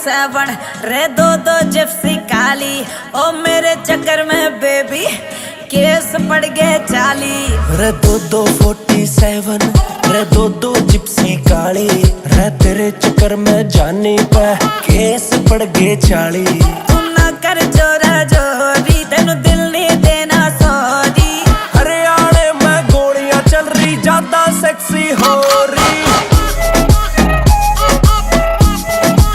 47 रे दो जिप्सी काली, ओ मेरे चक्कर में बेबी केस पड़ गए 40 रे दो 47 रे दो जिप्सी काली रे तेरे चक्कर में जानी पे केस पड़ गए 40। तू ना कर जोरा जोरी, तेनू दिल नहीं देना सो